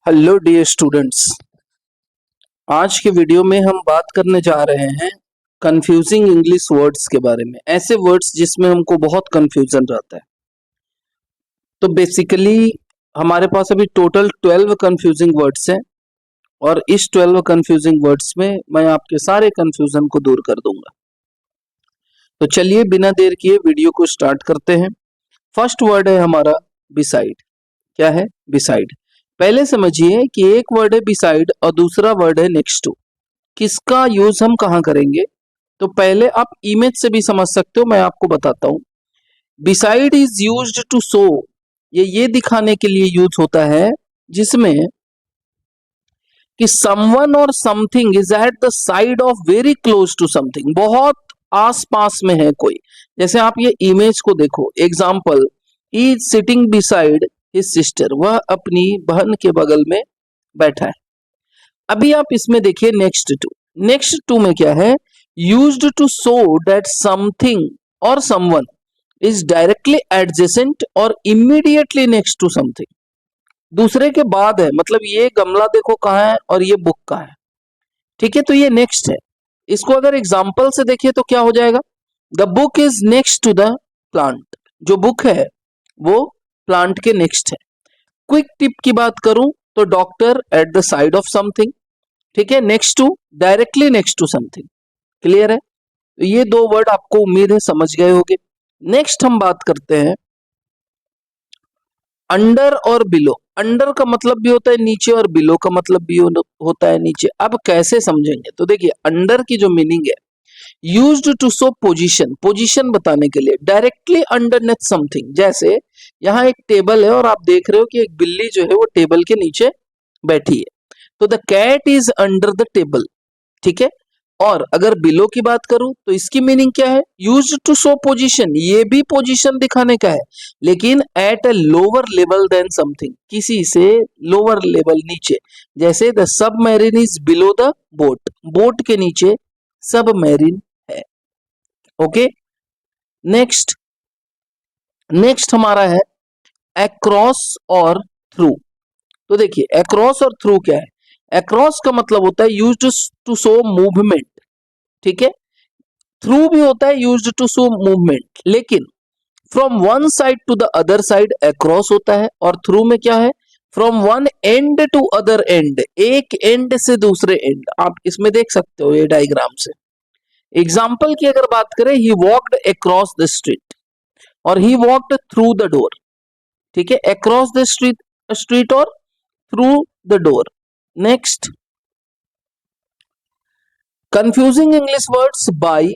Hello dear students. आज के video में हम बात करने जा रहे हैं कंफ्यूजिंग इंग्लिश वर्ड्स के बारे में। ऐसे वर्ड्स जिसमें हमको बहुत कंफ्यूजन रहता है। तो बेसिकली हमारे पास अभी टोटल 12 कंफ्यूजिंग वर्ड्स हैं और इस 12 कंफ्यूजिंग वर्ड्स में मैं आपके सारे कंफ्यूजन को दूर कर दूंगा। तो चलिए बिना देर किए वीडियो को स्टार्ट करते हैं। फर्स्ट वर्ड है हमारा बिसाइड। क्या है? बिसाइड। पहले समझिए कि एक वर्ड है बिसाइड और दूसरा वर्ड है नेक्स्ट टू। किसका यूज हम कहाँ करेंगे? तो पहले आप इमेज से भी समझ सकते हो, मैं आपको बताता हूं। Beside is used to show, ये दिखाने के लिए यूज होता है जिसमें कि समवन और something is at the side of very close to something, बहुत आस पास में है कोई। जैसे आप ये इमेज को देखो, example, he is sitting beside his sister, वह अपनी बहन के बगल में बैठा है। अभी आप इसमें देखिए नेक्स्ट टू। नेक्स्ट टू में क्या है? Used to show that something और समवन इज डायरेक्टली एडजेसेंट और इमीडिएटली नेक्स्ट टू समथिंग। दूसरे के बाद है, मतलब ये गमला देखो कहाँ है और ये बुक कहाँ है। ठीक है, तो ये नेक्स्ट है। इसको अगर एग्जाम्पल से देखिए तो क्या हो जाएगा? The book is next to the plant. जो बुक है वो प्लांट के नेक्स्ट है। क्विक टिप की बात करूं तो doctor at the side of something. ठीक है, next to, directly next to something. Clear है? तो ये दो वर्ड आपको उम्मीद है समझ गए होंगे। नेक्स्ट हम बात करते हैं अंडर और बिलो। अंडर का मतलब भी होता है नीचे और बिलो का मतलब भी होता है नीचे। अब कैसे समझेंगे? तो देखिए, अंडर की जो मीनिंग है, used to show position, position बताने के लिए। डायरेक्टली अंडरनेथ समथिंग, जैसे यहाँ एक टेबल है और आप देख रहे हो कि एक बिल्ली जो है वो टेबल के नीचे बैठी है, तो the cat is under the table. ठीक है, और अगर बिलो की बात करूं तो इसकी मीनिंग क्या है? यूज्ड टू शो पोजीशन, ये भी पोजीशन दिखाने का है, लेकिन at a lower level than something, किसी से लोअर लेवल, नीचे। जैसे the submarine is below the boat, boat के नीचे सबमरीन है। Okay, next. नेक्स्ट हमारा है अक्रॉस और थ्रू। तो देखिए, अक्रॉस और थ्रू क्या है? अक्रॉस का मतलब होता है यूज्ड टू शो मूवमेंट। ठीक है, थ्रू भी होता है यूज्ड टू शो मूवमेंट, लेकिन from one side to the other side across होता है, और थ्रू में क्या है? From one end to other end, एक एंड से दूसरे एंड। आप इसमें देख सकते हो ये डायग्राम से। एग्जाम्पल की अगर बात करें, he walked across the street और he walked through the door. ठीक है, अक्रॉस द स्ट्रीट, स्ट्रीट और through the door. Next, confusing English words by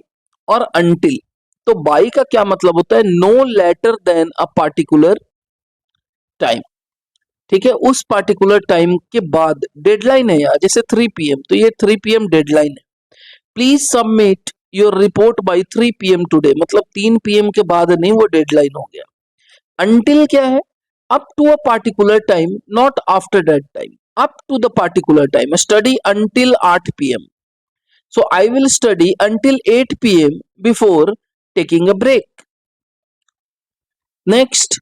और अंटिल। तो बाय का क्या मतलब होता है? No later than a particular time. ठीक है, उस पार्टिकुलर टाइम के बाद डेडलाइन है। यहाँ जैसे 3 PM, तो ये 3 PM डेडलाइन है। Please submit your report by 3 PM today, मतलब 3 PM के बाद नहीं, वो डेडलाइन हो गया। अंटिल क्या है? Up to a particular time, not after that time, up to the particular time. Study until 8 PM, so I will study until 8 PM before taking a break. Next,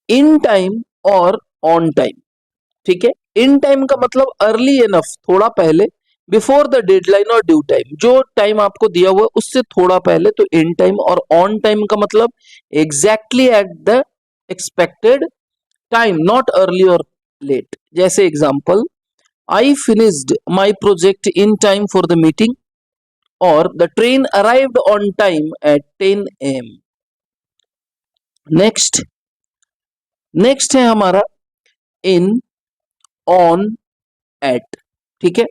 in time और on time. ठीक है, in time का मतलब early enough, थोड़ा पहले, before the deadline और due time, जो time आपको दिया हुआ उससे थोड़ा पहले, तो in time। और on time का मतलब exactly at the expected time, not early or late। जैसे example, I finished my project in time for the meeting, और the train arrived on time at 10 AM। Next, next है हमारा इन, on, eight. ठीक है,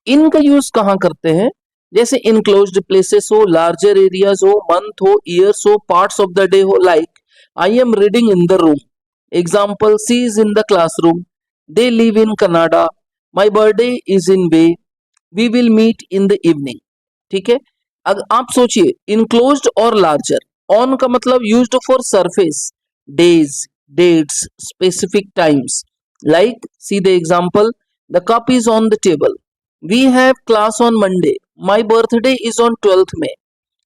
इन का use कहां करते हैं? जैसे इनक्लोज्ड प्लेसेस हो, लार्जर एरियाज हो, मंथ हो, ईयर्स हो, पार्ट्स ऑफ द डे हो। Like I am reading in the room. Example, she is in the classroom, they live in Canada, my birthday is in May, we will meet in the evening. ठीक है, अब आप सोचिए, enclosed और larger. On का मतलब used for surface, days, dates, specific times. Like see the example, the cup is on the table, we have class on Monday, my birthday is on 12th May,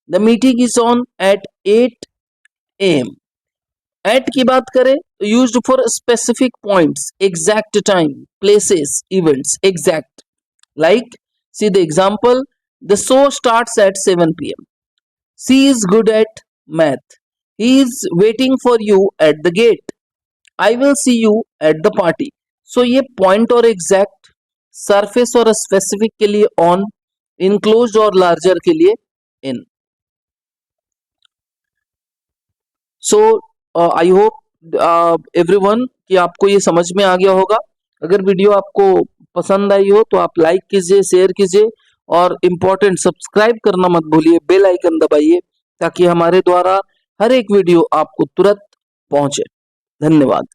the meeting is on at 8 AM। At की बात करें तो used for specific points, exact time, places, events, exact. Like see the example, the show starts at 7 p.m. She is good at math. He is waiting for you at the gate. I will see you at the party. So ये point और exact, surface और specific के लिए on, enclosed और larger के लिए इन। सो I hope everyone कि आपको ये समझ में आ गया होगा। अगर वीडियो आपको पसंद आई हो तो आप लाइक कीजिए, शेयर कीजिए और इम्पोर्टेंट सब्सक्राइब करना मत भूलिए, बेल आइकन दबाइए ताकि हमारे द्वारा हर एक वीडियो आपको तुरंत पहुंचे। धन्यवाद।